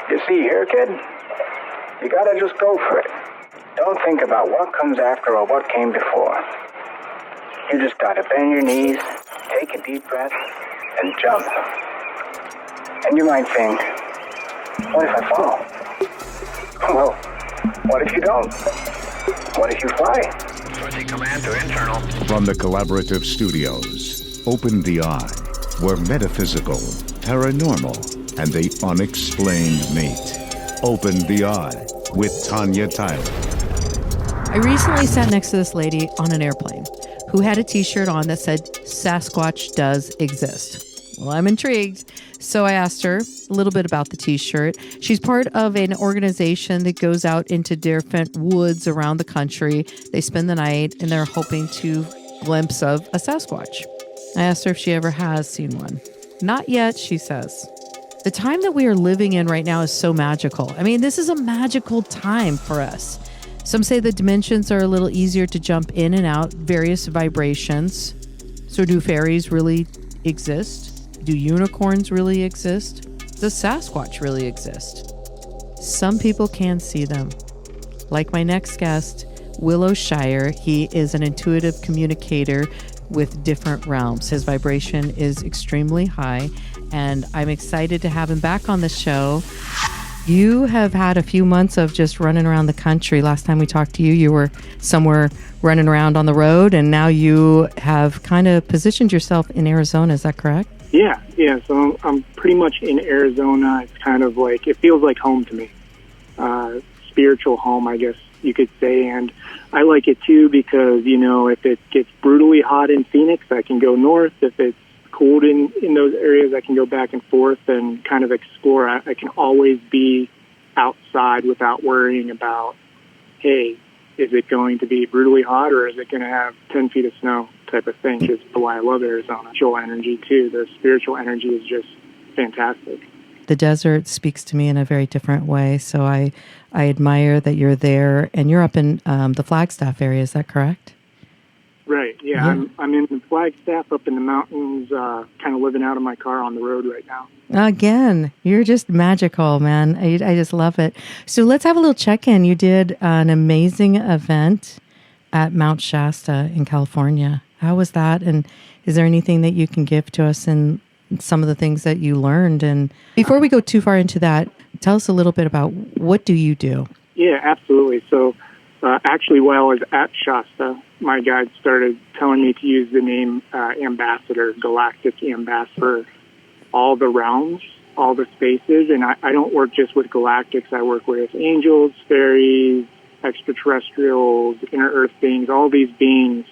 You see here, kid? You gotta just go for it. Don't think about what comes after or what came before. You just gotta bend your knees, take a deep breath, and jump. And you might think, what if I fall? Well, what if you don't? What if you fly? Switching command to internal. From the Collaborative Studios, Open the Eye, where metaphysical, paranormal, and the unexplained meet. Open the Eye with Tanya Tyler. I recently sat next to this lady on an airplane who had a t-shirt on that said, Sasquatch does exist. Well, I'm intrigued. So I asked her a little bit about the t-shirt. She's part of an organization that goes out into different woods around the country. They spend the night and they're hoping to glimpse of a Sasquatch. I asked her if she ever has seen one. Not yet, she says. The time that we are living in right now is so magical. I mean, this is a magical time for us. Some say the dimensions are a little easier to jump in and out, various vibrations. So do fairies really exist? Do unicorns really exist? Does Sasquatch really exist? Some people can see them. Like my next guest, Willow Shire, he is an intuitive communicator with different realms. His vibration is extremely high, and I'm excited to have him back on the show. You have had a few months of just running around the country. Last time we talked to you, you were somewhere running around on the road, and now you have kind of positioned yourself in Arizona. Is that correct? Yeah. So I'm pretty much in Arizona. It's kind of like, it feels like home to me. Spiritual home, I guess you could say. And I like it too because, you know, if it gets brutally hot in Phoenix, I can go north. If it's cold in those areas, I can go back and forth and kind of explore. I can always be outside without worrying about, hey, is it going to be brutally hot or is it going to have 10 feet of snow type of thing? Is why I love Arizona. Spiritual energy too. The spiritual energy is just fantastic. The desert speaks to me in a very different way, so I admire that you're there, and you're up in the Flagstaff area. Is that correct? Right, yeah. I'm in Flagstaff up in the mountains, kind of living out of my car on the road right now. Again, you're just magical, man. I just love it. So let's have a little check-in. You did an amazing event at Mt Shasta in California. How was that? And is there anything that you can give to us in some of the things that you learned? And before we go too far into that, tell us a little bit about what do you do? Yeah, absolutely. So actually, while I was at Shasta, my guide started telling me to use the name Ambassador, Galactic Ambassador, all the realms, all the spaces. And I don't work just with galactics. I work with angels, fairies, extraterrestrials, inner earth beings, all these beings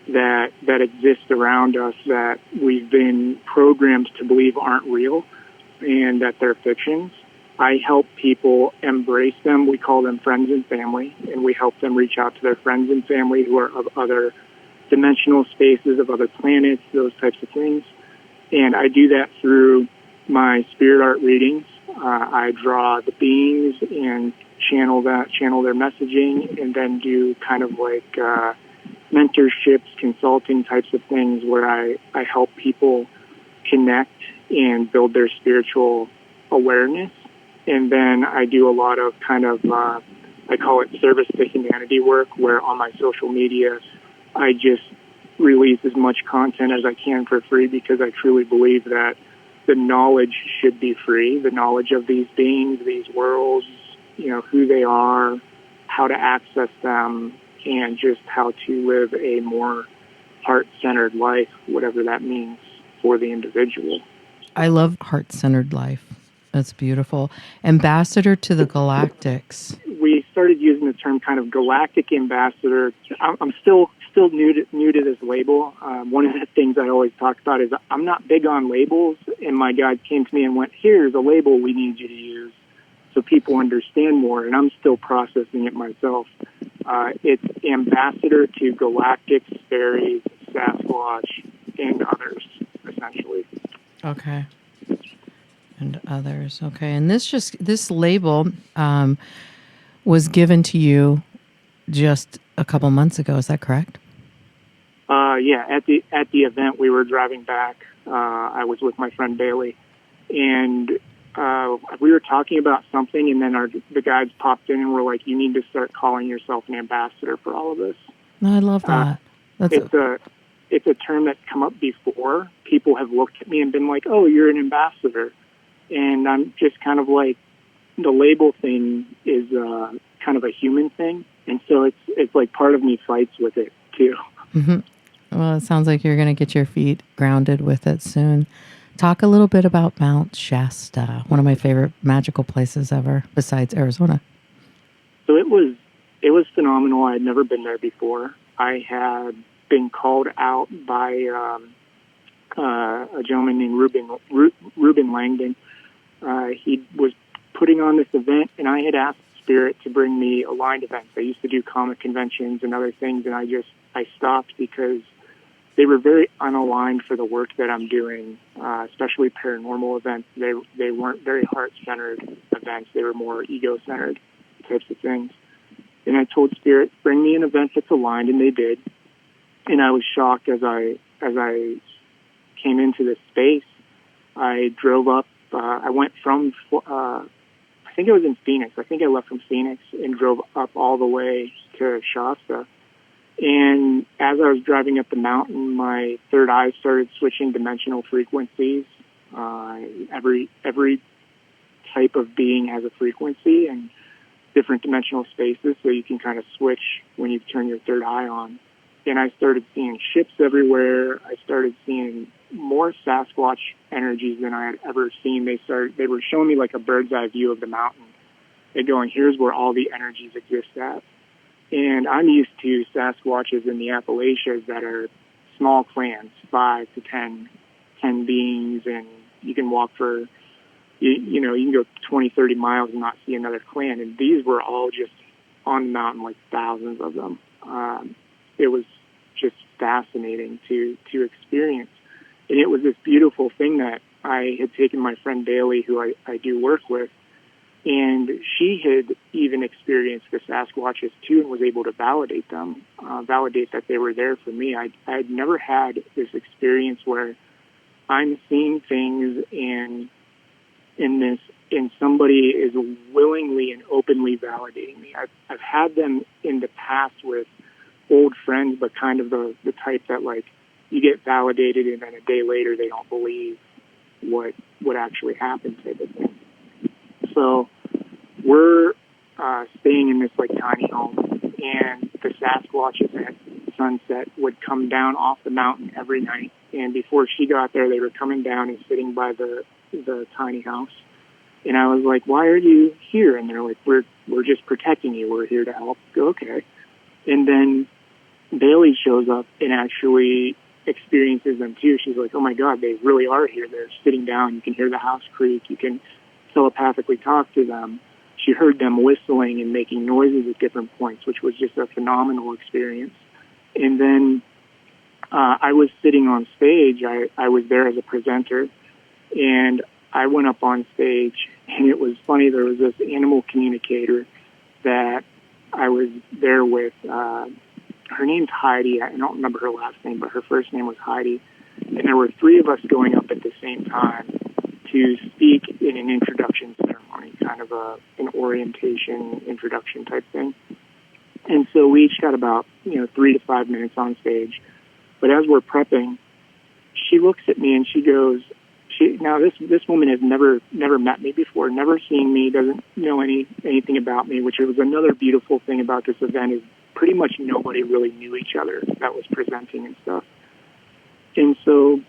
that exist around us that we've been programmed to believe aren't real and that they're fictions. I help people embrace them. We call them friends and family, and we help them reach out to their friends and family who are of other dimensional spaces, of other planets, those types of things. And I do that through my spirit art readings. I draw the beings and channel their messaging, and then do kind of like mentorships, consulting types of things where I help people connect and build their spiritual awareness. And then I do a lot of kind of, I call it service to humanity work, where on my social media, I just release as much content as I can for free because I truly believe that the knowledge should be free. The knowledge of these beings, these worlds, you know, who they are, how to access them, and just how to live a more heart-centered life, whatever that means for the individual. I love heart-centered life. That's beautiful. Ambassador to the Galactics. We started using the term kind of Galactic Ambassador. I'm still new to this label. One of the things I always talk about is I'm not big on labels, and my guide came to me and went, here's a label we need you to use so people understand more, and I'm still processing it myself. It's Ambassador to Galactics, Fairies, Sasquatch, and others, essentially. Okay. And others. Okay. And this label was given to you just a couple months ago. Is that correct? Yeah, at the event, we were driving back. I was with my friend Bailey, and we were talking about something, and then the guides popped in and were like, "You need to start calling yourself an ambassador for all of this." I love that. It's a term that's come up before. People have looked at me and been like, "Oh, you're an ambassador," and I'm just kind of like, the label thing is kind of a human thing, and so it's like part of me fights with it too. Mm-hmm. Well, it sounds like you're going to get your feet grounded with it soon. Talk a little bit about Mount Shasta, one of my favorite magical places ever, besides Arizona. So it was phenomenal. I had never been there before. I had been called out by a gentleman named Ruben Langdon. He was putting on this event, and I had asked Spirit to bring me aligned events. I used to do comic conventions and other things, and I stopped because they were very unaligned for the work that I'm doing, especially paranormal events. They weren't very heart-centered events. They were more ego-centered types of things. And I told Spirit, bring me an event that's aligned, and they did. And I was shocked as I came into this space. I drove up. I went from, I think it was in Phoenix. I think I left from Phoenix and drove up all the way to Shasta. And as I was driving up the mountain, my third eye started switching dimensional frequencies. Every type of being has a frequency and different dimensional spaces, so you can kind of switch when you turn your third eye on. And I started seeing ships everywhere. I started seeing more Sasquatch energies than I had ever seen. They were showing me like a bird's eye view of the mountain. They're going, here's where all the energies exist at. And I'm used to Sasquatches in the Appalachians that are small clans, 5 to 10 beings, and you can walk for, you can go 20, 30 miles and not see another clan. And these were all just on the mountain, like thousands of them. It was just fascinating to experience. And it was this beautiful thing that I had taken my friend Bailey, who I do work with, and she had even experienced the Sasquatches too and was able to validate them, validate that they were there for me. I had never had this experience where I'm seeing things and somebody is willingly and openly validating me. I've had them in the past with old friends, but kind of the type that like you get validated and then a day later they don't believe what actually happened type of thing. So we're staying in this like tiny home, and the Sasquatches at sunset would come down off the mountain every night. And before she got there, they were coming down and sitting by the tiny house. And I was like, "Why are you here?" And they're like, "We're just protecting you. We're here to help." Go, okay. And then Bailey shows up and actually experiences them too. She's like, "Oh my God, they really are here. They're sitting down. You can hear the house creak. You can telepathically talk to them." She heard them whistling and making noises at different points, which was just a phenomenal experience. And then I was sitting on stage. I was there as a presenter, and I went up on stage, and it was funny. There was this animal communicator that I was there with. Her name's Heidi. I don't remember her last name, but her first name was Heidi. And there were 3 of us going up at the same time to speak in an introduction ceremony, kind of an orientation introduction type thing. And so we each got about 3 to 5 minutes on stage. But as we're prepping, she looks at me and she goes, now this woman has never met me before, never seen me, doesn't know anything about me, which was another beautiful thing about this event is pretty much nobody really knew each other that was presenting and stuff. And so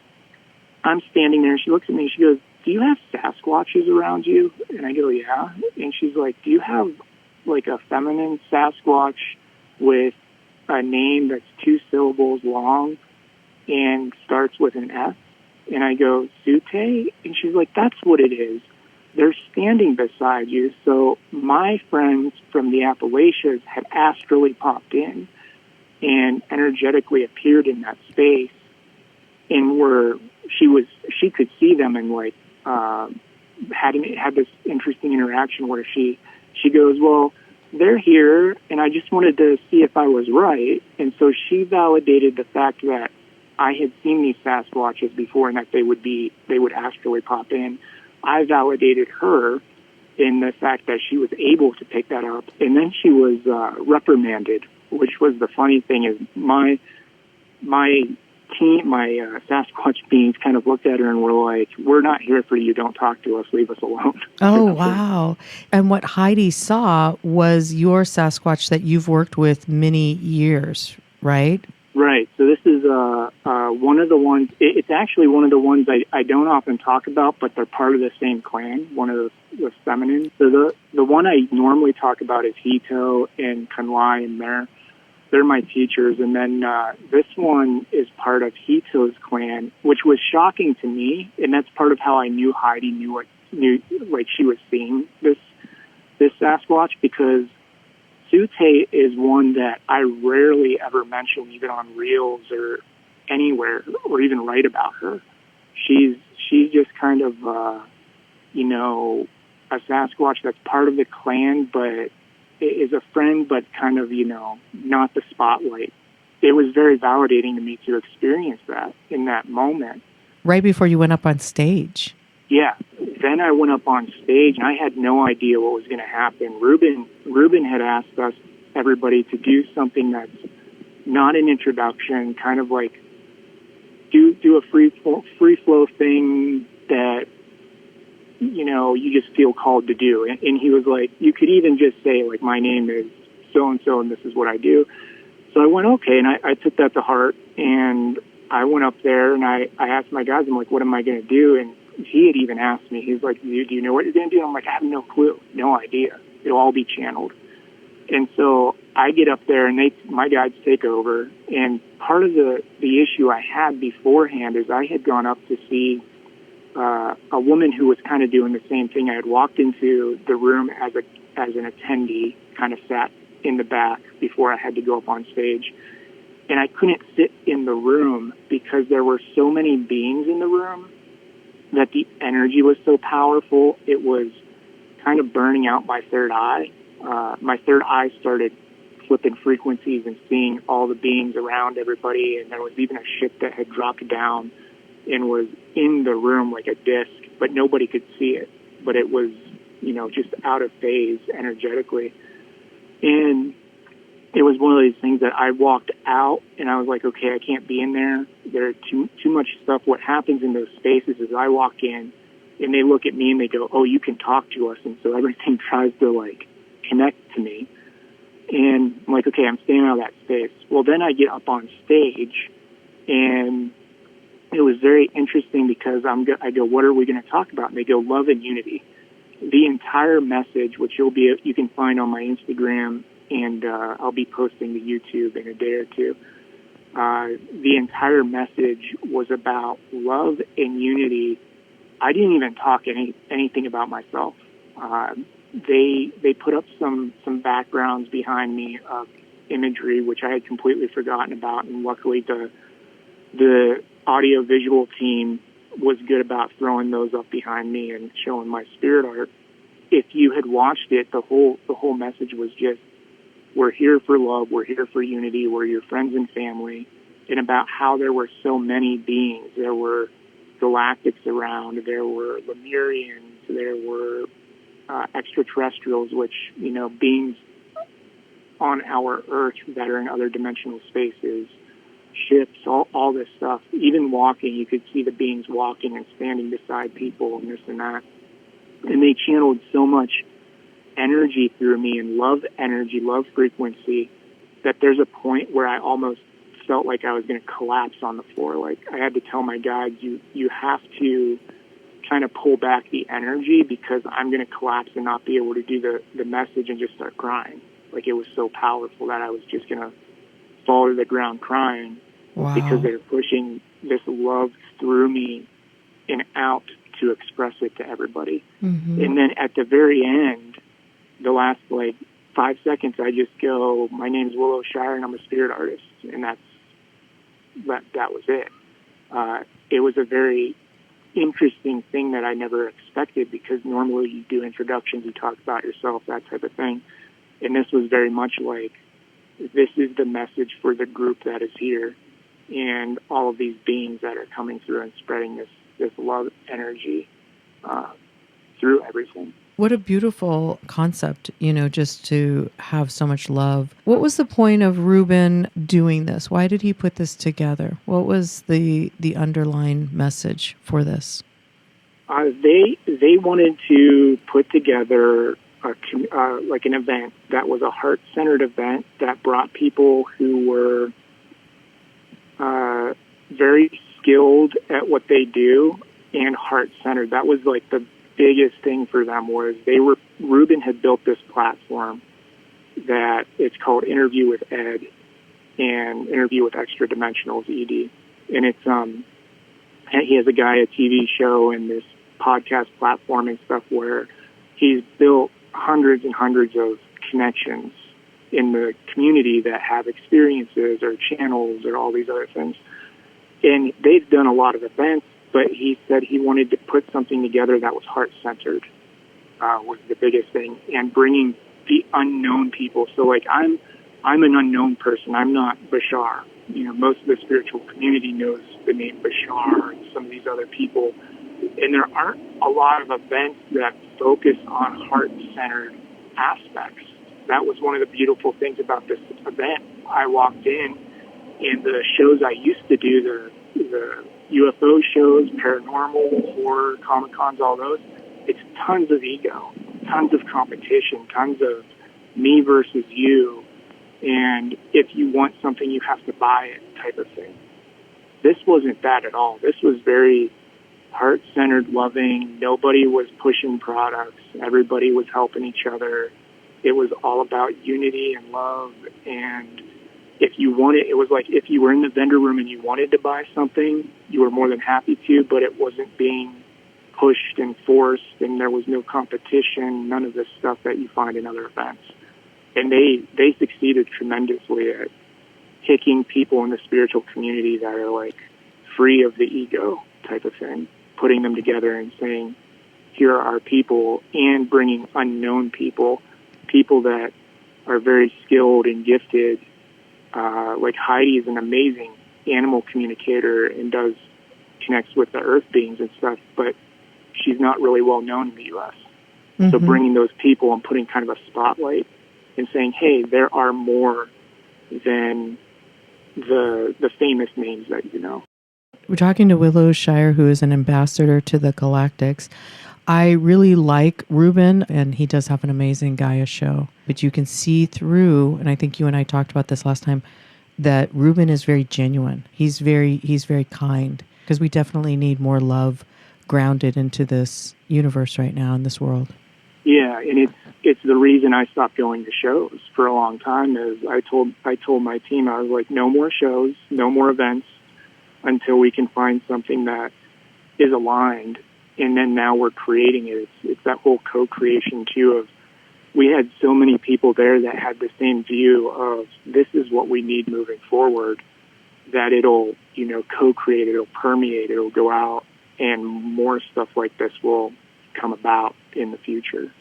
I'm standing there and she looks at me and she goes, "Do you have Sasquatches around you?" And I go, "Yeah." And she's like, "Do you have like a feminine Sasquatch with a name that's 2 syllables long and starts with an S?" And I go, "Sute?" And she's like, "That's what it is. They're standing beside you." So my friends from the Appalachians had astrally popped in and energetically appeared in that space, and she could see them and like had this interesting interaction where she goes, "Well, they're here, and I just wanted to see if I was right." And so she validated the fact that I had seen these Sasquatches before and that they would astrally pop in. I validated her in the fact that she was able to pick that up. And then she was reprimanded, which was the funny thing is my team, my Sasquatch beings kind of looked at her and were like, we're not here for you. Don't talk to us. Leave us alone. Oh, wow. And what Heidi saw was your Sasquatch that you've worked with many years, right? Right. So this is one of the ones, it's actually one of the ones I don't often talk about, but they're part of the same clan, one of the feminine. So the one I normally talk about is Hito and Kanlai, and they're my teachers. And then this one is part of Hito's clan, which was shocking to me. And that's part of how I knew Heidi knew like she was seeing this Sasquatch, because Sute is one that I rarely ever mention, even on reels or anywhere, or even write about her. She's just kind of, a Sasquatch that's part of the clan, but is a friend, but kind of, not the spotlight. It was very validating to me to experience that in that moment. Right before you went up on stage. Yeah. Then I went up on stage, and I had no idea what was going to happen. Ruben had asked us, everybody, to do something that's not an introduction, kind of like do a free flow thing that, you just feel called to do. And he was like, you could even just say, like, my name is so-and-so, and this is what I do. So I went, okay, and I took that to heart, and I went up there, and I asked my guys, I'm like, what am I going to do? And he had even asked me, he's like, do you know what you're going to do? I'm like, I have no clue, no idea. It'll all be channeled. And so I get up there, and my guides take over. And part of the issue I had beforehand is I had gone up to see a woman who was kind of doing the same thing. I had walked into the room as an attendee, kind of sat in the back before I had to go up on stage. And I couldn't sit in the room because there were so many beings in the room that the energy was so powerful. It was kind of burning out my third eye. My third eye started flipping frequencies and seeing all the beings around everybody. And there was even a ship that had dropped down and was in the room like a disc, but nobody could see it. But it was, just out of phase energetically. And it was one of these things that I walked out and I was like, okay, I can't be in there. There's too much stuff. What happens in those spaces is I walk in and they look at me and they go, oh, you can talk to us. And so everything tries to like connect to me. And I'm like, okay, I'm staying out of that space. Well, then I get up on stage and it was very interesting because I go, what are we going to talk about? And they go, love and unity. The entire message, which you can find on my Instagram, and I'll be posting to YouTube in a day or two. The entire message was about love and unity. I didn't even talk anything about myself. They put up some backgrounds behind me of imagery, which I had completely forgotten about, and luckily the audio-visual team was good about throwing those up behind me and showing my spirit art. If you had watched it, the whole message was just, we're here for love, we're here for unity, we're your friends and family, and about how there were so many beings. There were Galactics around, there were Lemurians, there were extraterrestrials, which, beings on our Earth that are in other dimensional spaces, ships, all this stuff. Even walking, you could see the beings walking and standing beside people and this and that. And they channeled so much energy through me and love energy, love frequency, that there's a point where I almost felt like I was going to collapse on the floor. Like I had to tell my guides, you have to kind of pull back the energy because I'm going to collapse and not be able to do the message and just start crying. Like it was so powerful that I was just going to fall to the ground crying. Wow. Because they're pushing this love through me and out to express it to everybody. Mm-hmm. And then at the very end, the last 5 seconds, I just go, my name's Willow, Shire, and I'm a spirit artist. And that was it. It was a very interesting thing that I never expected, because normally you do introductions, you talk about yourself, that type of thing. And this was very much like, this is the message for the group that is here. and all of these beings that are coming through and spreading this love energy through everything. What a beautiful concept, just to have so much love. What was the point of Ruben doing this? Why did he put this together? What was the underlying message for this? They wanted to put together like an event that was a heart-centered event that brought people who were very skilled at what they do and heart-centered. That was like the biggest thing for them. Was Ruben had built this platform that it's called Interview with Ed and Interview with Extra Dimensionals, ED. And it's he has a TV show and this podcast platform and stuff where he's built hundreds and hundreds of connections in the community that have experiences or channels or all these other things. And they've done a lot of events, but he said he wanted to put something together that was heart-centered, was the biggest thing, and bringing the unknown people. So, like, I'm an unknown person. I'm not Bashar. Most of the spiritual community knows the name Bashar and some of these other people. And there aren't a lot of events that focus on heart-centered aspects. That was one of the beautiful things about this event. I walked in, and the shows I used to do, the UFO shows, paranormal, horror, Comic-Cons, all those, it's tons of ego, tons of competition, tons of me versus you, and if you want something, you have to buy it type of thing. This wasn't that at all. This was very heart-centered, loving. Nobody was pushing products. Everybody was helping each other. It was all about unity and love. And if you wanted, it was like if you were in the vendor room and you wanted to buy something, you were more than happy to, but it wasn't being pushed and forced, and there was no competition, none of this stuff that you find in other events. And they succeeded tremendously at picking people in the spiritual community that are like free of the ego type of thing, putting them together and saying, here are our people, and bringing unknown people that are very skilled and gifted. Like Heidi is an amazing animal communicator and connects with the earth beings and stuff, but she's not really well known in the U.S. Mm-hmm. So bringing those people and putting kind of a spotlight and saying, hey, there are more than the famous names that you know. We're talking to Willow Shire, who is an ambassador to the Galactics. I really like Ruben, and he does have an amazing Gaia show. But you can see through, and I think you and I talked about this last time, that Ruben is very genuine. He's very kind, because we definitely need more love grounded into this universe right now, in this world. Yeah, and it's the reason I stopped going to shows for a long time. Is I told my team, I was like, no more shows, no more events, until we can find something that is aligned. And then now we're creating it. It's that whole co-creation too of, we had so many people there that had the same view of this is what we need moving forward, that it'll, co-create, it'll permeate, it'll go out, and more stuff like this will come about in the future.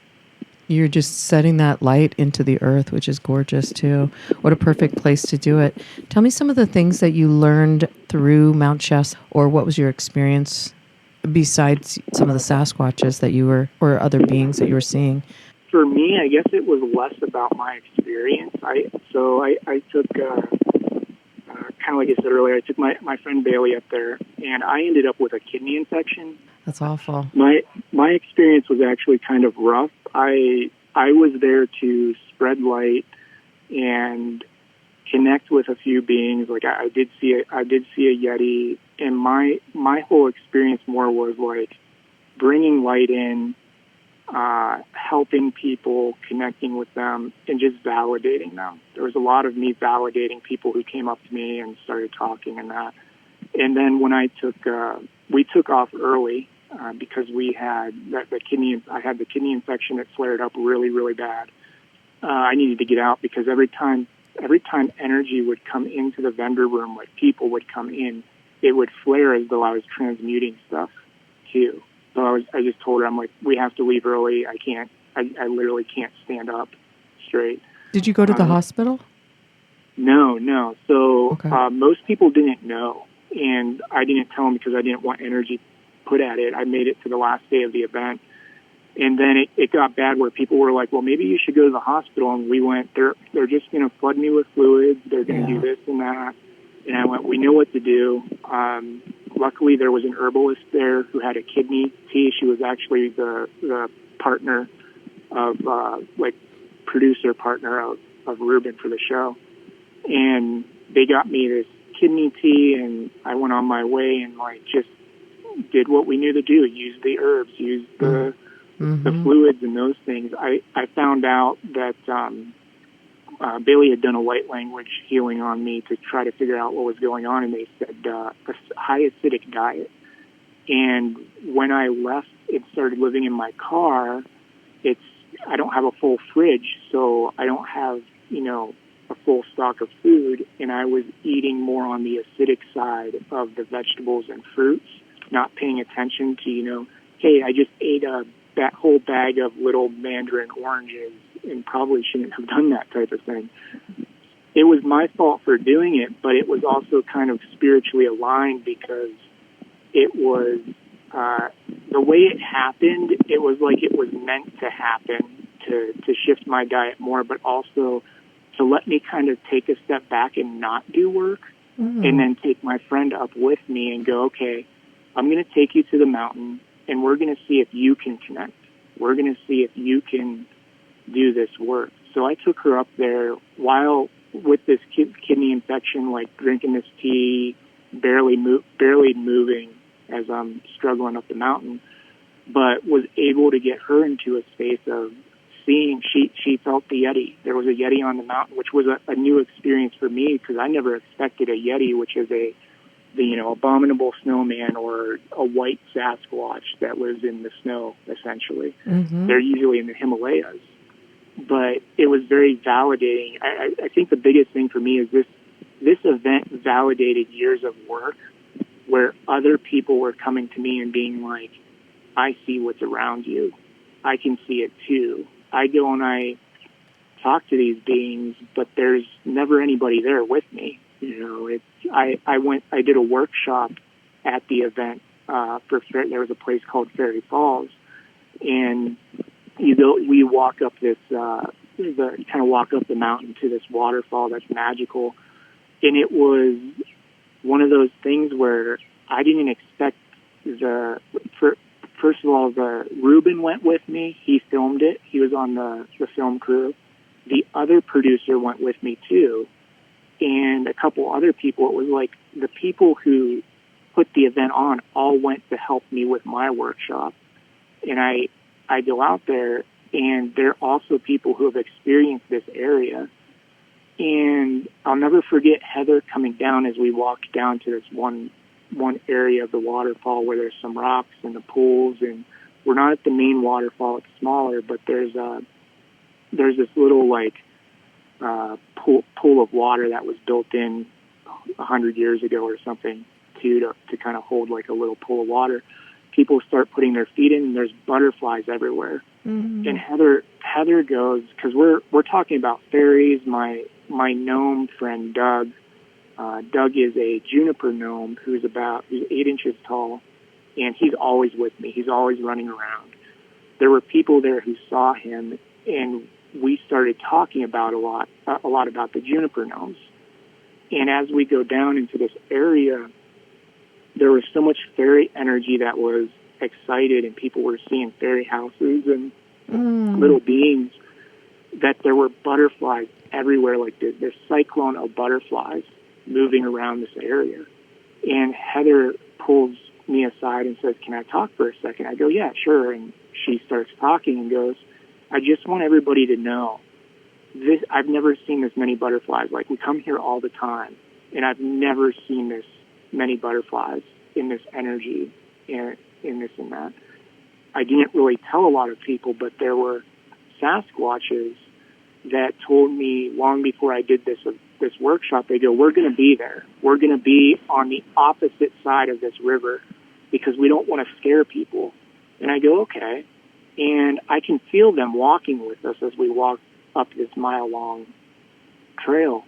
You're just setting that light into the earth, which is gorgeous too. What a perfect place to do it. Tell me some of the things that you learned through Mt Shasta, or what was your experience besides some of the Sasquatches that you were, or other beings that you were seeing? For me, I guess it was less about my experience. I took, kind of like I said earlier, I took my friend Bailey up there, and I ended up with a kidney infection. That's awful. My experience was actually kind of rough. I was there to spread light and connect with a few beings. Like I did see a Yeti, and my whole experience more was like bringing light in, helping people, connecting with them, and just validating them. There was a lot of me validating people who came up to me and started talking and that. And then when we took off early because we had I had the kidney infection that flared up really, really bad. I needed to get out because every time energy would come into the vendor room, like people would come in, it would flare as though I was transmuting stuff too. So I just told her, I'm like, we have to leave early. I literally can't stand up straight. Did you go to the hospital? No. So Okay. most people didn't know, and I didn't tell them because I didn't want energy put at it. I made it to the last day of the event, and then it got bad where people were like, well, maybe you should go to the hospital. And we went, they're just going to flood me with fluids. They're going to do this and that. And I went, we know what to do. Luckily, there was an herbalist there who had a kidney tea. She was actually the partner of, producer partner of Ruben for the show. And they got me this kidney tea, and I went on my way and just did what we knew to do. Use the herbs, use the fluids and those things. I found out that Bailey had done a light language healing on me to try to figure out what was going on, and they said a high acidic diet. And when I left and started living in my car, I don't have a full fridge, so I don't have, a full stock of food, and I was eating more on the acidic side of the vegetables and fruits, not paying attention to, hey, I just ate that whole bag of little mandarin oranges and probably shouldn't have done that type of thing. It was my fault for doing it, but it was also kind of spiritually aligned because it was the way it happened. It was like it was meant to happen to shift my diet more, but also to let me kind of take a step back and not do work, and then take my friend up with me and go, okay, I'm going to take you to the mountain, and we're going to see if you can connect. We're going to see if you can do this work. So I took her up there while with this kidney infection, drinking this tea, barely moving as I'm struggling up the mountain, but was able to get her into a space of seeing. She felt the Yeti. There was a Yeti on the mountain, which was a new experience for me because I never expected a Yeti, which is the abominable snowman or a white Sasquatch that lives in the snow, essentially. They're usually in the Himalayas. But it was very validating. I think the biggest thing for me is this event validated years of work where other people were coming to me and being like, I see what's around you. I can see it too. I go and I talk to these beings, but there's never anybody there with me. I did a workshop at the event there was a place called Fairy Falls, and we walk up this walk up the mountain to this waterfall that's magical, and it was one of those things where I didn't expect first of all, Ruben went with me. He filmed it. He was on the film crew. The other producer went with me too, and a couple other people. It was like the people who put the event on all went to help me with my workshop. And I go out there, and they're also people who have experienced this area. And I'll never forget Heather coming down as we walked down to this one area of the waterfall where there's some rocks and the pools, and we're not at the main waterfall. It's smaller, but there's this little pool of water that was built in 100 years ago or something to kind of hold like a little pool of water. People start putting their feet in, and there's butterflies everywhere. And Heather goes, because we're talking about fairies. My gnome friend Doug is a juniper gnome who's 8 inches tall, and he's always with me. He's always running around. There were people there who saw him, and we started talking about a lot about the juniper gnomes. And as we go down into this area, there was so much fairy energy that was excited, and people were seeing fairy houses and little beings, that there were butterflies everywhere, like this cyclone of butterflies moving around this area. And Heather pulls me aside and says, can I talk for a second? I go, yeah, sure. And she starts talking and goes, I just want everybody to know this. I've never seen this many butterflies. Like, we come here all the time, and I've never seen this many butterflies in this energy, in this and that. I didn't really tell a lot of people, but there were Sasquatches that told me long before I did this workshop. They go, we're going to be there. We're going to be on the opposite side of this river because we don't want to scare people. And I go, okay. And I can feel them walking with us as we walk up this mile-long trail.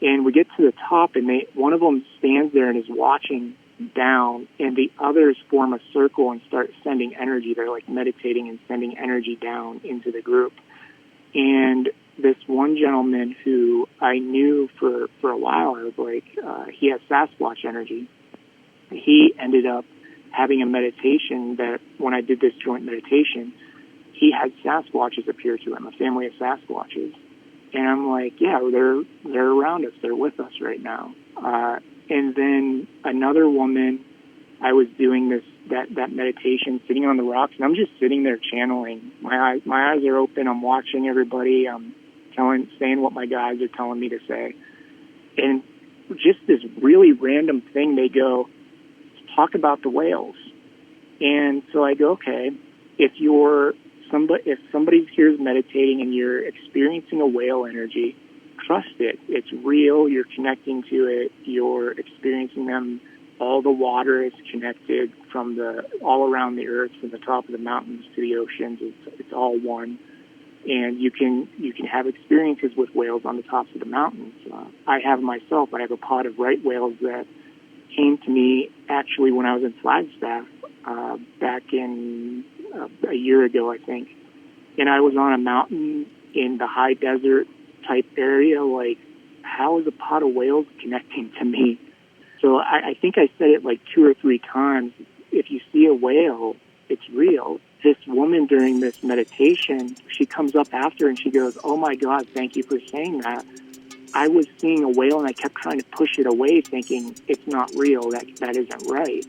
And we get to the top, and one of them stands there and is watching down, and the others form a circle and start sending energy. They're like meditating and sending energy down into the group. And this one gentleman who I knew for a while, I was like, he has Sasquatch energy. He ended up having a meditation that when I did this joint meditation, he had Sasquatches appear to him, a family of Sasquatches. And I'm like, yeah, they're around us. They're with us right now. And then another woman, I was doing that meditation, sitting on the rocks, and I'm just sitting there channeling. My eyes are open. I'm watching everybody. I'm saying what my guides are telling me to say. And just this really random thing, they go, talk about the whales. And so I go, okay, if somebody here's meditating and you're experiencing a whale energy, trust it. It's real. You're connecting to it. You're experiencing them. All the water is connected from all around the earth, from the top of the mountains to the oceans. It's all one. And you can have experiences with whales on the tops of the mountains. I have a pod of right whales that came to me actually when I was in Flagstaff back in a year ago, I think. And I was on a mountain in the high desert type area. Like, how is a pod of whales connecting to me? So I think I said it like 2 or 3 times. If you see a whale, it's real. This woman during this meditation, she comes up after and she goes, oh my God, thank you for saying that. I was seeing a whale and I kept trying to push it away thinking it's not real, that isn't right.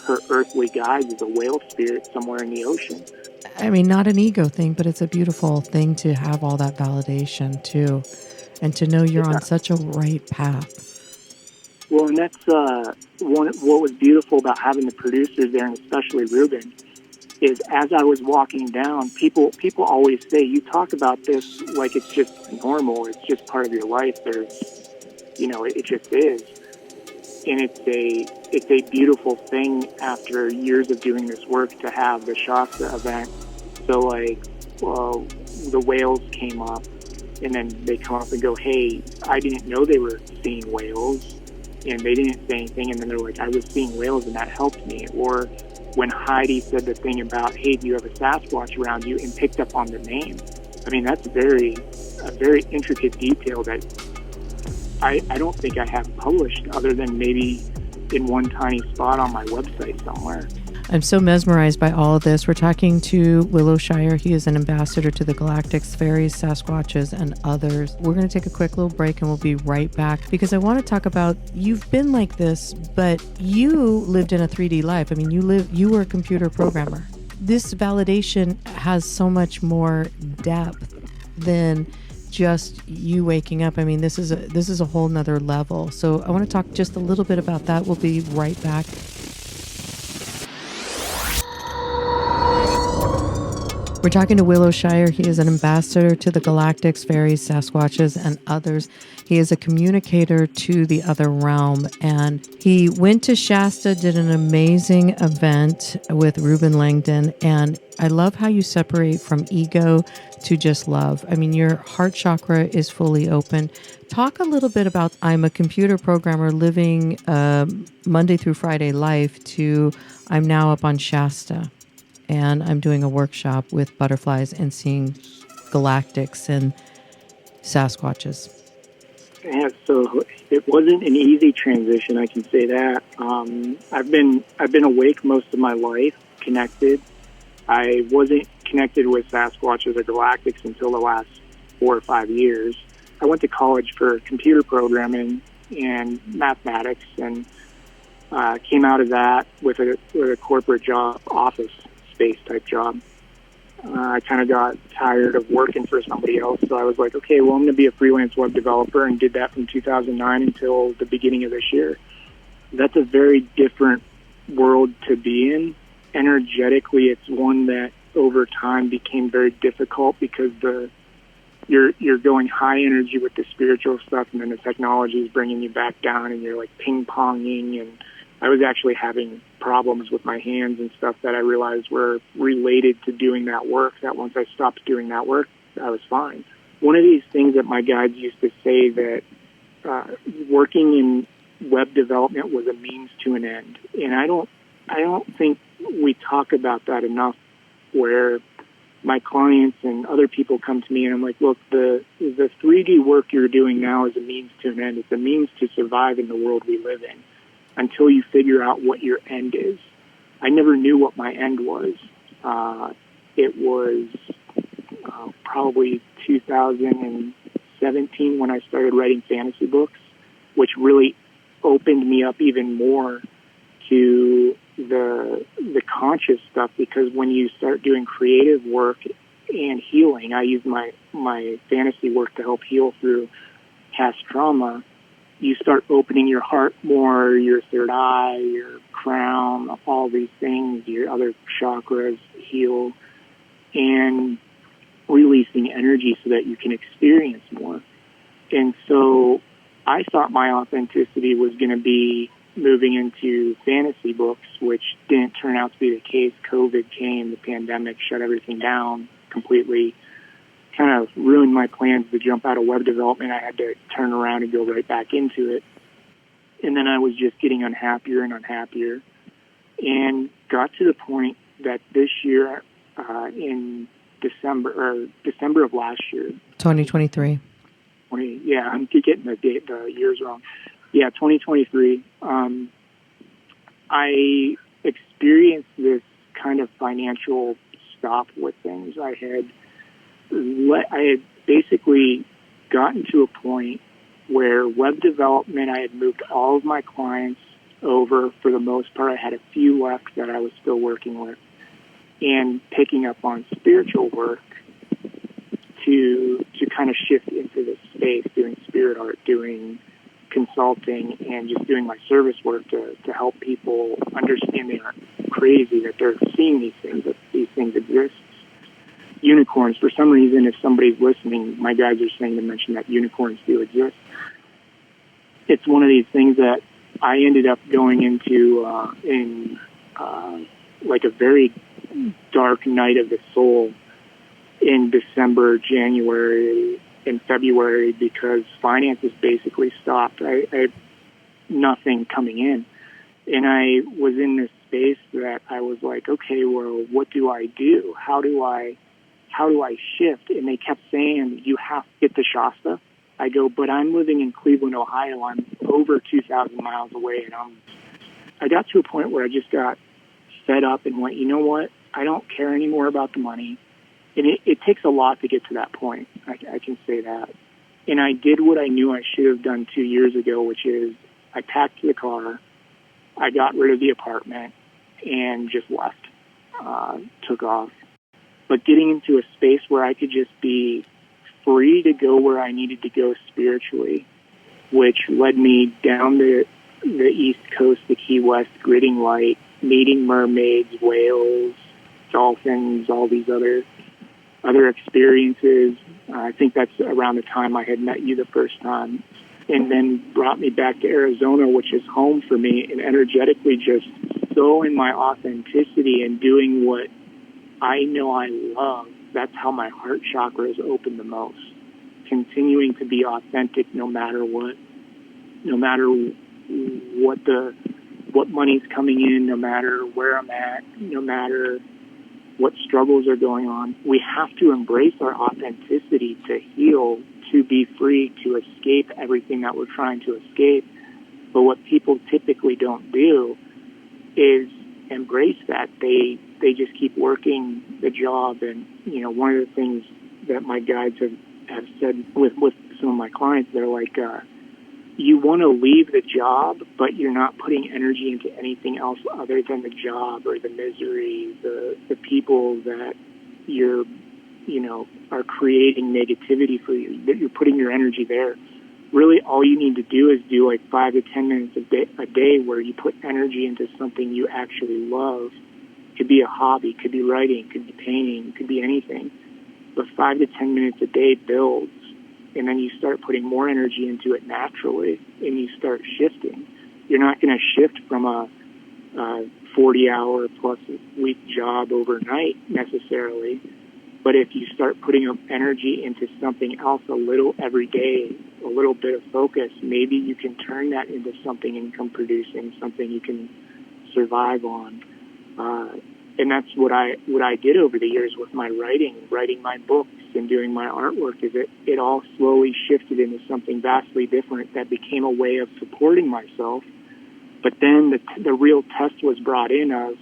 Her earthly guide is a whale spirit somewhere in the ocean. I mean, not an ego thing, but it's a beautiful thing to have all that validation too, and to know you're on such a right path. Well, and that's what was beautiful about having the producers there, and especially Ruben, is as I was walking down, people always say, you talk about this like it's just normal, it's just part of your life. It just is. And it's a beautiful thing after years of doing this work to have the Shasta event. So the whales came up, and then they come up and go, hey, I didn't know they were seeing whales, and they didn't say anything, and then they're like, I was seeing whales and that helped me. Or when Heidi said the thing about, hey, do you have a Sasquatch around you, and picked up on the name. I mean, that's a very intricate detail that I don't think I have published other than maybe in one tiny spot on my website somewhere. I'm so mesmerized by all of this. We're talking to Willow Shire. He is an ambassador to the Galactics, Fairies, Sasquatches, and others. We're going to take a quick little break and we'll be right back because I want to talk about, you've been like this, but you lived in a 3D life. I mean, you were a computer programmer. This validation has so much more depth than just you waking up. I mean, this is a whole nother level. So I want to talk just a little bit about that. We'll be right back. We're talking to Willow Shire. He is an ambassador to the Galactics, Fairies, Sasquatches, and others. He is a communicator to the other realm. And he went to Shasta, did an amazing event with Ruben Langdon. And I love how you separate from ego to just love. I mean, your heart chakra is fully open. Talk a little bit about, I'm a computer programmer living Monday through Friday life, to I'm now up on Shasta. And I'm doing a workshop with butterflies and seeing galactics and Sasquatches. Yeah, so it wasn't an easy transition, I can say that. I've been awake most of my life, connected. I wasn't connected with Sasquatches or galactics until the last 4 or 5 years. I went to college for computer programming and mathematics, and came out of that with a corporate job, office space type job. I kind of got tired of working for somebody else, so I was like, okay, well, I'm going to be a freelance web developer, and did that from 2009 until the beginning of this year. That's a very different world to be in. Energetically, it's one that over time became very difficult because you're going high energy with the spiritual stuff, and then the technology is bringing you back down, and you're like ping-ponging, and I was actually having problems with my hands and stuff that I realized were related to doing that work, that once I stopped doing that work, I was fine. One of these things that my guides used to say that working in web development was a means to an end. And I don't think we talk about that enough, where my clients and other people come to me and I'm like, look, the 3D work you're doing now is a means to an end. It's a means to survive in the world we live in until you figure out what your end is. I never knew what my end was. It was probably 2017 when I started writing fantasy books, which really opened me up even more to the conscious stuff, because when you start doing creative work and healing, I use my fantasy work to help heal through past trauma. You start opening your heart more, your third eye, your crown, all these things, your other chakras heal, and releasing energy so that you can experience more. And so I thought my authenticity was going to be moving into fantasy books, which didn't turn out to be the case. COVID came, the pandemic shut everything down completely, kind of ruined my plans to jump out of web development. I had to turn around and go right back into it. And then I was just getting unhappier and unhappier, and got to the point that this year, in December of last year, 2023. I'm getting the years wrong. 2023. I experienced this kind of financial stop with things. I had basically gotten to a point where web development, I had moved all of my clients over for the most part. I had a few left that I was still working with, and picking up on spiritual work to kind of shift into this space, doing spirit art, doing consulting, and just doing my service work to help people understand they aren't crazy, that they're seeing these things, that these things exist. Unicorns, for some reason, if somebody's listening, my guys are saying to mention that unicorns do exist. It's one of these things that I ended up going into like a very dark night of the soul in December, January, and February, because finances basically stopped. I had nothing coming in. And I was in this space that I was like, okay, well, what do I do? How do I shift? And they kept saying, you have to get to Shasta. I go, but I'm living in Cleveland, Ohio. I'm over 2,000 miles away. And I got to a point where I just got fed up and went, you know what? I don't care anymore about the money. And it takes a lot to get to that point. I can say that. And I did what I knew I should have done 2 years ago, which is I packed the car, I got rid of the apartment, and just left, took off. But getting into a space where I could just be free to go where I needed to go spiritually, which led me down the East Coast, the Key West, gridding light, meeting mermaids, whales, dolphins, all these other experiences. I think that's around the time I had met you the first time, and then brought me back to Arizona, which is home for me, and energetically just so in my authenticity and doing what I know I love. That's how my heart chakra is open the most. Continuing to be authentic no matter what money's coming in, no matter where I'm at, no matter what struggles are going on. We have to embrace our authenticity to heal, to be free, to escape everything that we're trying to escape. But what people typically don't do is embrace that. They just keep working the job. And, one of the things that my guides have said with some of my clients, they're like, you want to leave the job, but you're not putting energy into anything else other than the job or the misery, the people that you're, are creating negativity for you, that you're putting your energy there. Really, all you need to do is do like 5 to 10 minutes a day where you put energy into something you actually love. It could be a hobby, could be writing, could be painting, could be anything. But 5 to 10 minutes a day builds. And then you start putting more energy into it naturally, and you start shifting. You're not going to shift from a 40-hour plus week job overnight necessarily, but if you start putting up energy into something else a little every day, a little bit of focus, maybe you can turn that into something income producing, something you can survive on. And that's what I did over the years with my writing my books and doing my artwork, is it all slowly shifted into something vastly different that became a way of supporting myself. But then the real test was brought in of,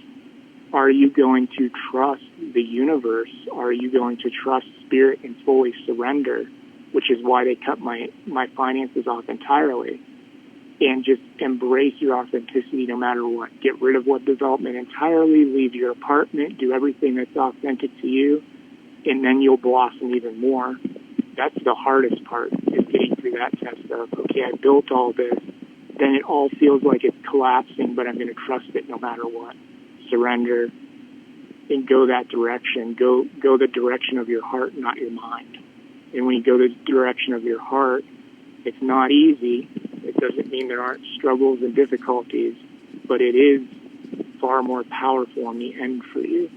are you going to trust the universe? Are you going to trust spirit and fully surrender? Which is why they cut my finances off entirely. And just embrace your authenticity no matter what. Get rid of web development entirely, leave your apartment, do everything that's authentic to you, and then you'll blossom even more. That's the hardest part, is getting through that test of, okay, I built all this, then it all feels like it's collapsing, but I'm going to trust it no matter what. Surrender and go that direction. Go the direction of your heart, not your mind. And when you go the direction of your heart, it's not easy. It doesn't mean there aren't struggles and difficulties, but it is far more powerful in the end for you.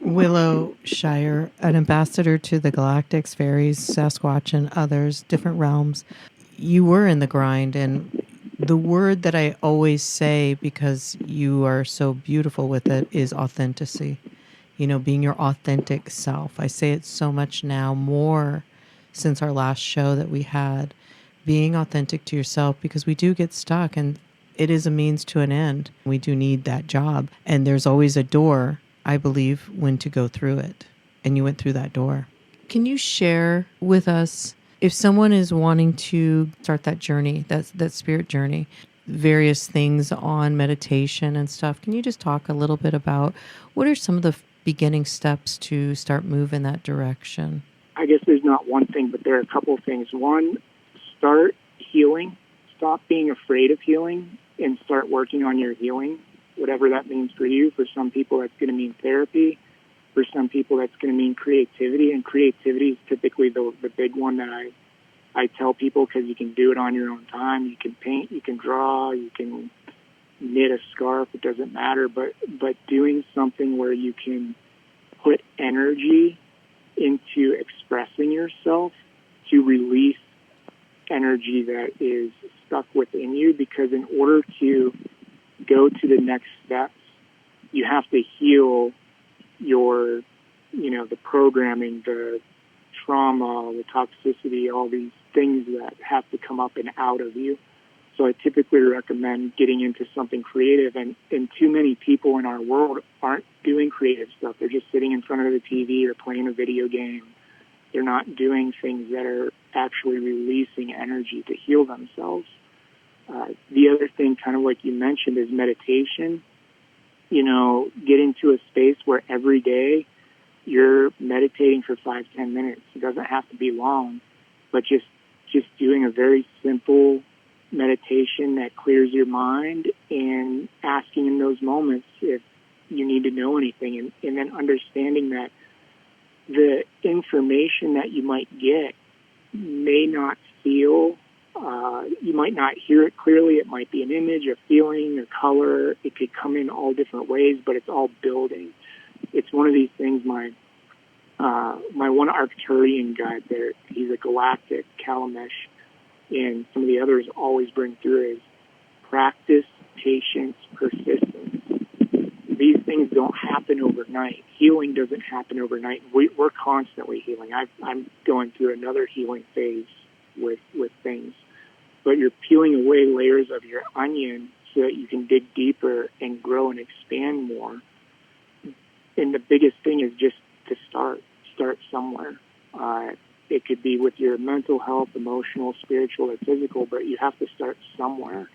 Willow, Shire, an ambassador to the Galactics, Fairies, Sasquatch, and others, different realms. You were in the grind, and the word that I always say, because you are so beautiful with it, is authenticity. You know, being your authentic self. I say it so much now, more since our last show that we had. Being authentic to yourself, because we do get stuck, and it is a means to an end. We do need that job, and there's always a door, I believe, when to go through it. And you went through that door. Can you share with us, if someone is wanting to start that journey, that spirit journey, various things on meditation and stuff, can you just talk a little bit about what are some of the beginning steps to start moving that direction? I guess there's not one thing, but there are a couple of things. One, start healing. Stop being afraid of healing and start working on your healing, whatever that means for you. For some people, that's going to mean therapy. For some people, that's going to mean creativity. And creativity is typically the big one that I tell people, because you can do it on your own time. You can paint, you can draw, you can knit a scarf. It doesn't matter. But doing something where you can put energy into expressing yourself to release energy that is stuck within you, because in order to go to the next steps, you have to heal your, the programming, the trauma, the toxicity, all these things that have to come up and out of you. So I typically recommend getting into something creative, and too many people in our world aren't doing creative stuff. They're just sitting in front of the TV or playing a video game. They're not doing things that are actually releasing energy to heal themselves. The other thing, kind of like you mentioned, is meditation. Get into a space where every day you're meditating for 5-10 minutes. It doesn't have to be long, but just doing a very simple meditation that clears your mind, and asking in those moments if you need to know anything, and then understanding that the information that you might get may not feel, you might not hear it clearly. It might be an image, a feeling, a color. It could come in all different ways, but it's all building. It's one of these things, my one Arcturian guide there, he's a Galactic, Kalamesh, and some of the others always bring through is practice, patience, persistence. These things don't happen overnight. Healing doesn't happen overnight. We're constantly healing. I'm going through another healing phase with things. But you're peeling away layers of your onion so that you can dig deeper and grow and expand more. And the biggest thing is just to start somewhere. It could be with your mental health, emotional, spiritual, or physical, but you have to start somewhere,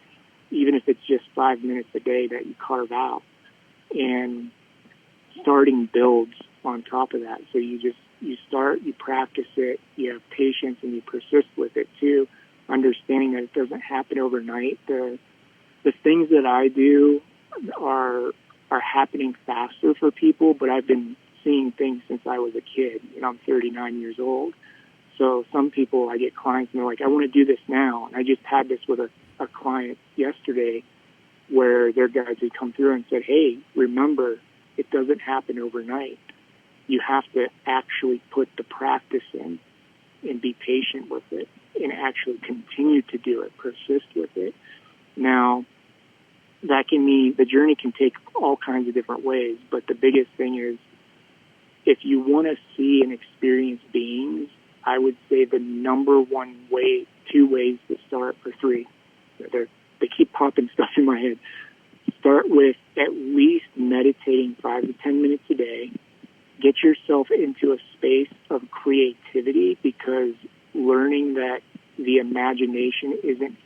even if it's just 5 minutes a day that you carve out. And starting builds on top of that. So you start, you practice it, you have patience, and you persist with it too, understanding that it doesn't happen overnight. The things that I do are happening faster for people, but I've been seeing things since I was a kid. I'm 39 years old. So some people, I get clients and they're like, I want to do this now. And I just had this with a client yesterday where their guides had come through and said, hey, remember, it doesn't happen overnight. You have to actually put the practice in and be patient with it. and actually continue to do it, persist with it. Now, that can mean the journey can take all kinds of different ways, but the biggest thing is if you want to see and experience beings, I would say the number one way, 2 ways to start, or 3. They keep popping stuff in my head. Start with at least meditating 5 to 10 minutes a day. Get yourself into a space of creativity, because learning that the imagination isn't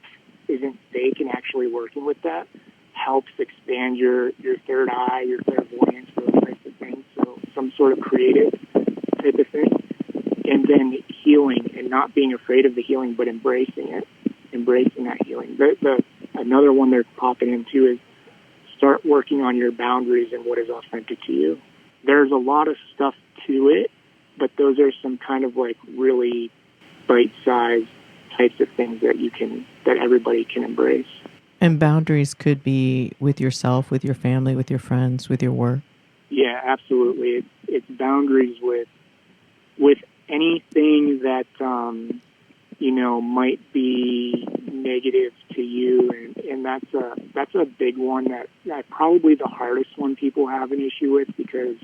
fake and actually working with that helps expand your third eye, your clairvoyance, those types of things. So some sort of creative type of thing. And then healing, and not being afraid of the healing, but embracing it, embracing that healing. Another one they're popping into is start working on your boundaries and what is authentic to you. There's a lot of stuff to it, but those are some kind of like really bite-sized types of things that everybody can embrace. And boundaries could be with yourself, with your family, with your friends, with your work. Yeah, absolutely. It's boundaries with anything that might be negative to you, and that's a big one that probably the hardest one people have an issue with, because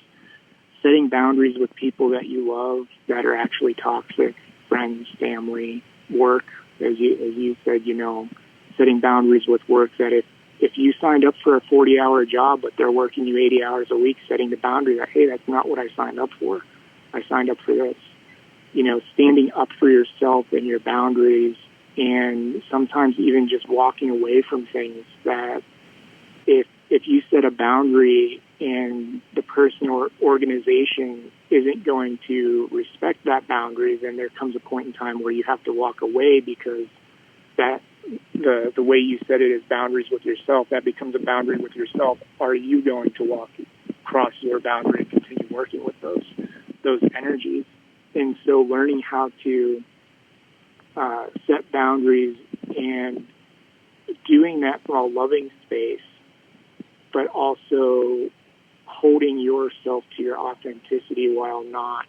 setting boundaries with people that you love that are actually toxic, friends, family, work, as you said, setting boundaries with work, that if you signed up for a 40-hour job but they're working you 80 hours a week, setting the boundary that, hey, that's not what I signed up for. I signed up for this. Standing up for yourself and your boundaries, and sometimes even just walking away from things that if you set a boundary and the person or organization isn't going to respect that boundary, then there comes a point in time where you have to walk away, because that the way you set it is boundaries with yourself. That becomes a boundary with yourself. Are you going to walk across your boundary and continue working with those energies? And so learning how to set boundaries and doing that from a loving space, but also holding yourself to your authenticity while not,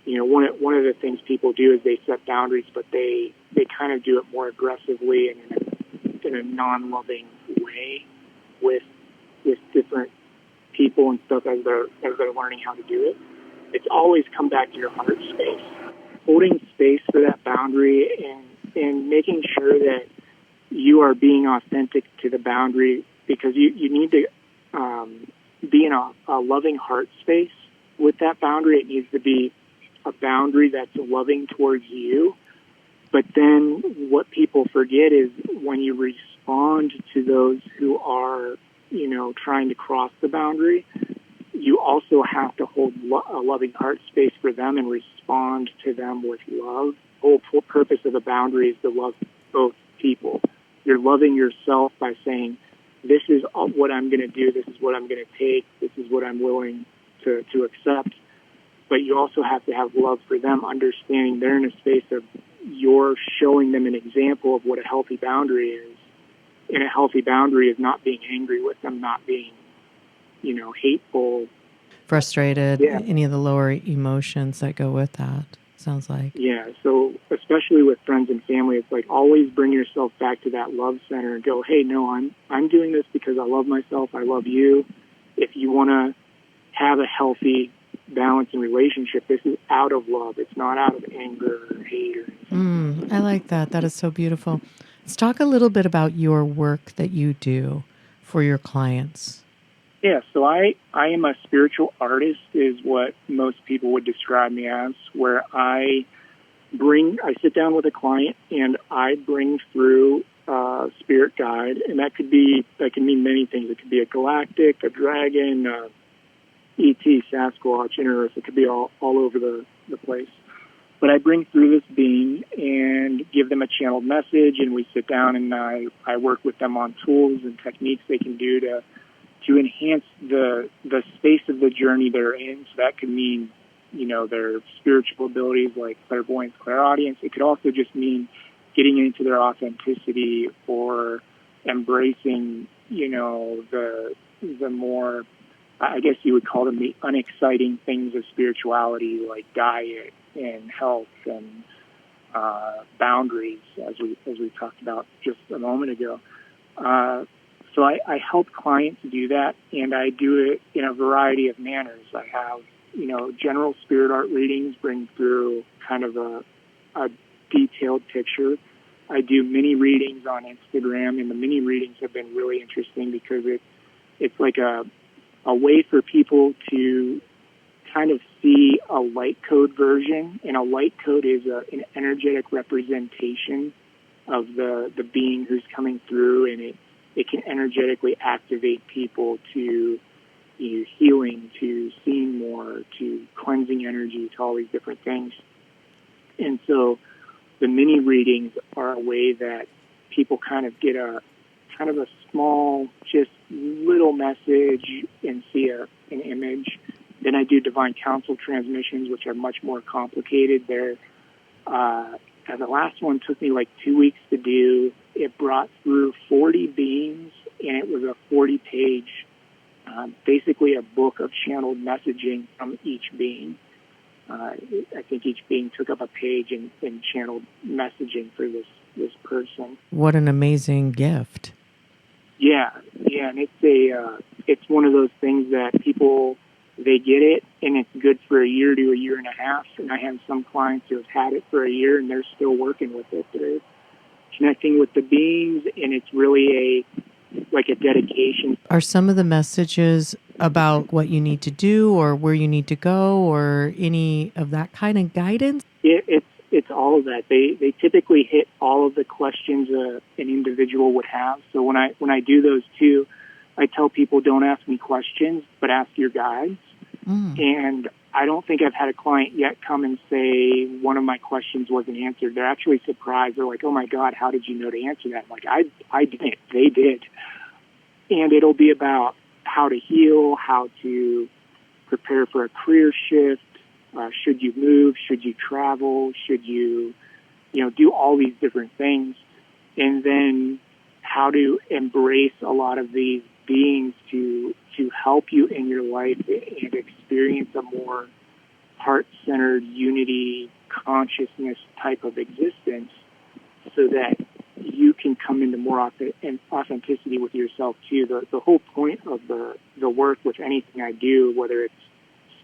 one of the things people do is they set boundaries, but they kind of do it more aggressively and in a non-loving way with different people and stuff as they're learning how to do it. It's always come back to your heart space, holding space for that boundary and making sure that you are being authentic to the boundary, because you need to be in a loving heart space with that boundary. It needs to be a boundary that's loving towards you. But then what people forget is when you respond to those who are, trying to cross the boundary, you also have to hold a loving heart space for them and respond to them with love. The whole purpose of a boundary is to love both people. You're loving yourself by saying, this is what I'm going to do, this is what I'm going to take, this is what I'm willing to accept. But you also have to have love for them, understanding they're in a space of you're showing them an example of what a healthy boundary is. And a healthy boundary is not being angry with them, not being hateful, frustrated, any of the lower emotions that go with that, sounds like. Yeah, so especially with friends and family, it's like always bring yourself back to that love center and go, hey, no, I'm doing this because I love myself, I love you. If you want to have a healthy balance in relationship, this is out of love. It's not out of anger or hate or anything. I like that. That is so beautiful. Let's talk a little bit about your work that you do for your clients. Yeah, so I am a spiritual artist is what most people would describe me as, where I sit down with a client and I bring through a spirit guide, and that can mean many things. It could be a galactic, a dragon, ET, Sasquatch, inner Earth. It could be all over the place. But I bring through this being and give them a channeled message, and we sit down and I work with them on tools and techniques they can do to enhance the space of the journey they're in. So that could mean, their spiritual abilities like clairvoyance, clairaudience. It could also just mean getting into their authenticity or embracing, the more, I guess you would call them the unexciting things of spirituality, like diet and health and boundaries, as we talked about just a moment ago. So I help clients do that, and I do it in a variety of manners. I have, general spirit art readings, bring through kind of a detailed picture. I do mini readings on Instagram, and the mini readings have been really interesting because it's like a way for people to kind of see a light code version, and a light code is an energetic representation of the being who's coming through, and it can energetically activate people to healing, to seeing more, to cleansing energy, to all these different things. And so the mini readings are a way that people kind of get a small, just little message and see an image. Then I do divine counsel transmissions, which are much more complicated. The last one took me like 2 weeks to do. It brought through 40 beings, and it was a 40-page, basically a book of channeled messaging from each being. I think each being took up a page and channeled messaging for this person. What an amazing gift. Yeah, and it's one of those things that people, they get it, and it's good for a year to a year and a half. And I have some clients who have had it for a year, and they're still working with it. They're connecting with the beings, and it's really a dedication. Are some of the messages about what you need to do or where you need to go or any of that kind of guidance? It's all of that. They typically hit all of the questions an individual would have. So when I do those too, I tell people, don't ask me questions, but ask your guides. And I don't think I've had a client yet come and say one of my questions wasn't answered. They're actually surprised. They're like, oh my God, how did you know to answer that? I'm like, I didn't. They did. And it'll be about how to heal, how to prepare for a career shift. Should you move? Should you travel? Should you, do all these different things? And then how to embrace a lot of these beings to help you in your life and experience a more heart-centered unity consciousness type of existence, so that you can come into more authenticity with yourself too. The whole point of the work with anything I do, whether it's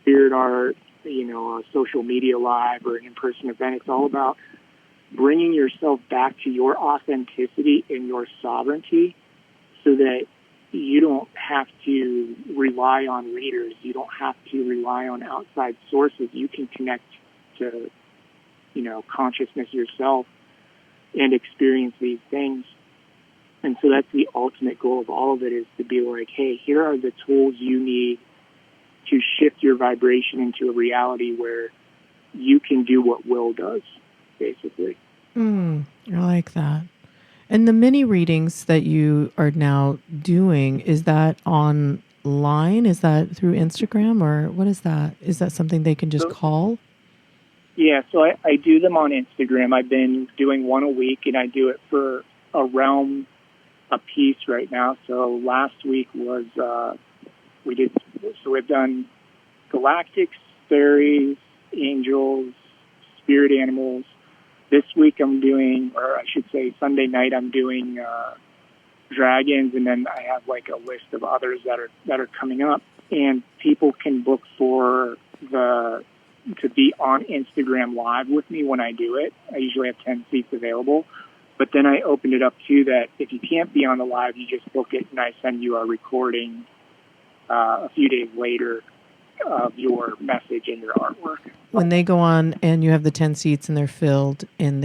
spirit art, a social media live or an in-person event, it's all about bringing yourself back to your authenticity and your sovereignty, so that you don't have to rely on readers. You don't have to rely on outside sources. You can connect to, consciousness yourself and experience these things. And so that's the ultimate goal of all of it, is to be like, hey, here are the tools you need to shift your vibration into a reality where you can do what Will does, basically. I like that. And the mini readings that you are now doing, is that online? Is that through Instagram, or what is that? Is that something they can just call? Yeah, so I do them on Instagram. I've been doing one a week, and I do it for a realm a piece right now. So last week was, we've done Galactic, Fairies, Angels, Spirit Animals. This week I'm doing, or I should say Sunday night, I'm doing Dragons, and then I have like a list of others that are coming up. And people can book to be on Instagram Live with me when I do it. I usually have 10 seats available. But then I opened it up too, that if you can't be on the live, you just book it, and I send you a recording a few days later of your message and your artwork. When they go on and you have the 10 seats and they're filled, and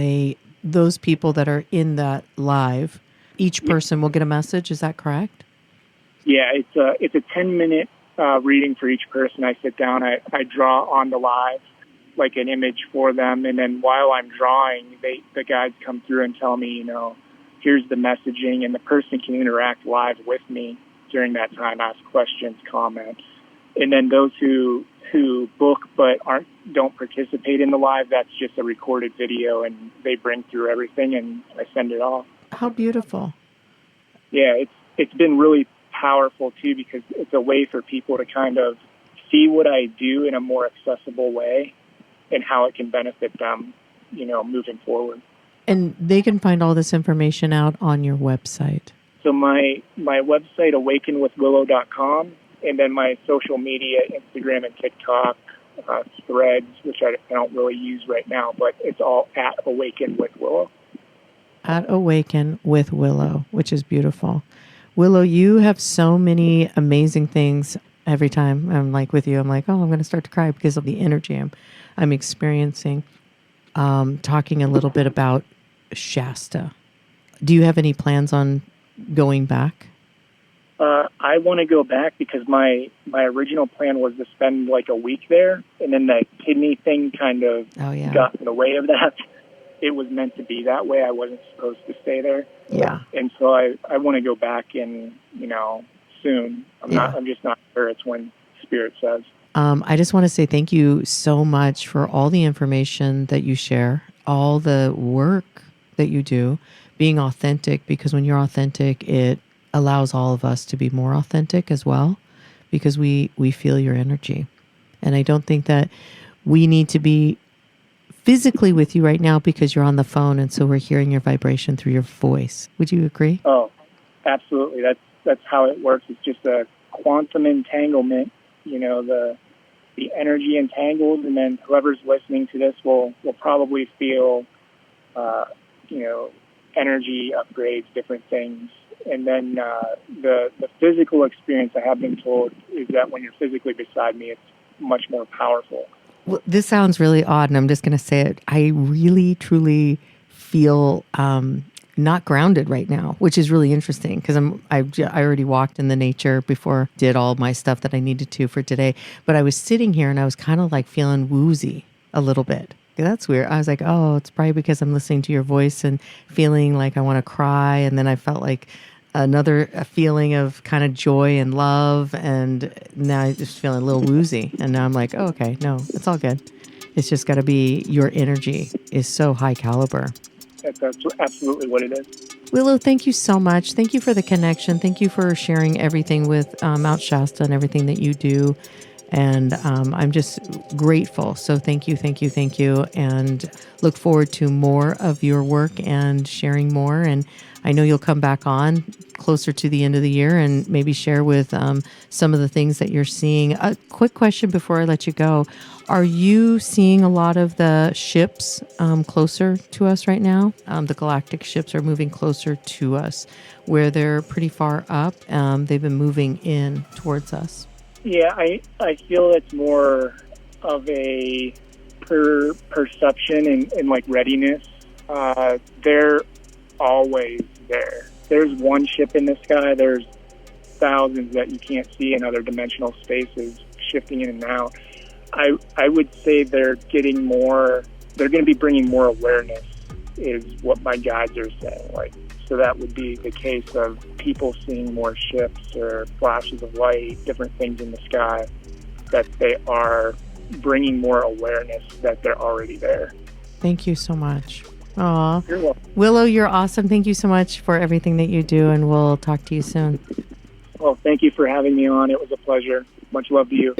those people that are in that live, each person will get a message. Is that correct? Yeah, it's a 10-minute reading for each person. I sit down, I draw on the live like an image for them, and then while I'm drawing, the guides come through and tell me, here's the messaging, and the person can interact live with me during that time, ask questions, comment. And then those who book but don't participate in the live, that's just a recorded video, and they bring through everything, and I send it off. How beautiful. Yeah, it's been really powerful too, because it's a way for people to kind of see what I do in a more accessible way and how it can benefit them. moving forward. And they can find all this information out on your website. So my website, awakenwithwillow.com, and then my social media, Instagram and TikTok, Threads, which I don't really use right now, but it's all at Awaken with Willow. At Awaken with Willow, which is beautiful. Willow, you have so many amazing things. Every time I'm like with you, I'm like, oh, I'm going to start to cry because of the energy I'm experiencing. Talking a little bit about Shasta. Do you have any plans on going back? I want to go back because my original plan was to spend like a week there, and then the kidney thing kind of got in the way of that. It was meant to be that way. I wasn't supposed to stay there. Yeah. And so I want to go back in, soon. I'm just not sure. It's when Spirit says. I just want to say thank you so much for all the information that you share, all the work that you do, being authentic, because when you're authentic, it allows all of us to be more authentic as well, because we feel your energy. And I don't think that we need to be physically with you right now because you're on the phone, and so we're hearing your vibration through your voice. Would you agree? Oh, absolutely. That's how it works. It's just a quantum entanglement. The energy entangled, and then whoever's listening to this will probably feel, energy upgrades, different things. And then the physical experience, I have been told, is that when you're physically beside me, it's much more powerful. Well, this sounds really odd, and I'm just going to say it. I really, truly feel not grounded right now, which is really interesting because I already walked in the nature before, did all my stuff that I needed to for today. But I was sitting here and I was kind of like feeling woozy a little bit. That's weird. I was like, oh, it's probably because I'm listening to your voice and feeling like I want to cry. And then I felt like a feeling of kind of joy and love. And now I'm just feeling a little woozy. And now I'm like, oh, okay, no, it's all good. It's just got to be your energy is so high caliber. That's absolutely what it is. Willow, thank you so much. Thank you for the connection. Thank you for sharing everything with Mt Shasta and everything that you do. And I'm just grateful. So thank you, thank you, thank you. And look forward to more of your work and sharing more. And I know you'll come back on closer to the end of the year and maybe share with some of the things that you're seeing. A quick question before I let you go. Are you seeing a lot of the ships closer to us right now? The Galactic ships are moving closer to us where they're pretty far up. They've been moving in towards us. Yeah, I feel it's more of a perception and like readiness. They're always there. There's one ship in the sky. There's thousands that you can't see in other dimensional spaces shifting in and out. I would say they're getting more. They're going to be bringing more awareness, is what my guides are saying. Like, so that would be the case of people seeing more ships or flashes of light, different things in the sky, that they are bringing more awareness that they're already there. Thank you so much. Aw. You're welcome. Willow, you're awesome. Thank you so much for everything that you do, and we'll talk to you soon. Well, thank you for having me on. It was a pleasure. Much love to you.